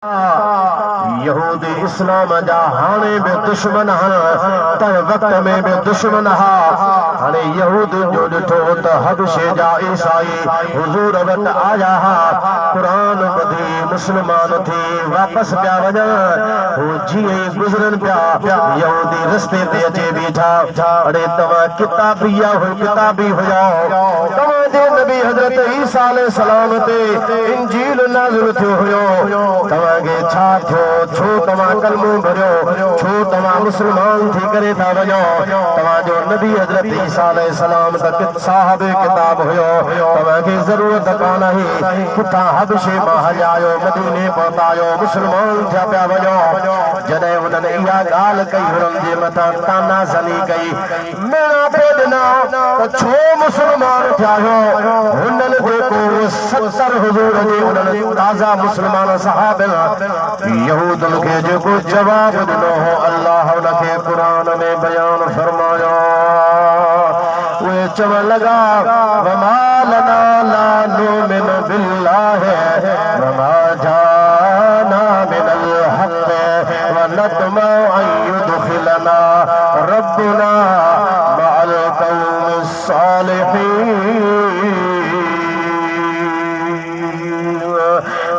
यहूदी इस्लाम जा हाणे बि दुश्मन तंहिं वक़्त में बि दुश्मन हाणे यहूदी जो ॾिठो त हबशे जा ईसाई हुज़ूर वटि आया क़ुरान ॿुधी मुस्लमान थी वापसि पिया वञनि हू जीअं ई गुज़रनि पिया यहूदी रस्ते ते अचे बीठा अड़े तव्हां किताबी हुया तव्हांजे नबी हज़रत ईसा अलैहिस्सलाम ते इंजील नाज़िल थियो हुयो तव्हांखे छा थियो छो तव्हां कलमो भरियो छो तव्हां मुस्लमान थी करे था वञो तव्हांजो नबी हज़रत ईसा अलैहिस्सलाम त साहिब किताब हुयो तव्हांखे ज़रूरत कान आहे किथां हबशे मां हलियायो मदीने पहुतायो मुस्लमान थिया पिया वञो जॾहिं हुननि इहा ॻाल्हि कई हुननि जे मथां तानाज़नी कई मेणा पे ॾिना त छो मुस्लमान थिया आहियो हुननि जेको 70 हुज़ूर जे हुननि ताज़ा मुस्लमान सहाबा यहूदन के जो जवाब दिनो हो अल्लाह उनके कुरान में बयान फरमाया वे चवण लगा वमा लना ला नुमिनु बिल्लाहि वमा जाना मिनल हक़ व नतमा अन युदखिलना रब्बुना मअल कौमिस सालिहीन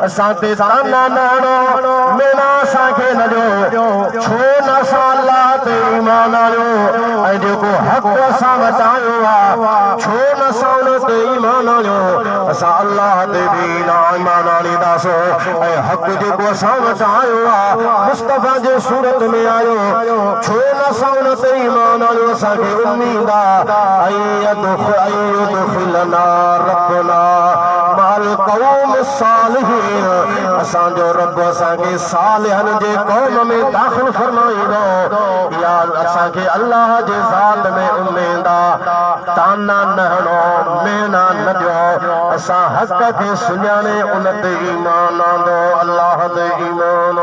असांते ताना नाणो मेना असांखे न ॾियो छो न असां अल्लाह ते ईमान आयो ऐं जेको हक़ असां वटायो आहे छो न असां उन ते ईमान आयो असां अल्लाह ते बि ईमान आणींदासीं ऐं हक़ जेको असां वटायो आहे मुस्तफ़ा जे सूरत में आयो छो न असां उन ते ईमान आयो असांखे उम्मीद आहे युदखिलना रब्बुना मअल कौम सालिहीन असांजो रब असांखे सालिहन जे कौम में दाख़िल फरमाईंदो या असांखे अल्लाह जे ज़ात में उम्मीद आहे ताना न हणो मेना न ॾियो असां हक़ खे सुञाणे उन ते ईमान आंदो अल्लाह ते ईमान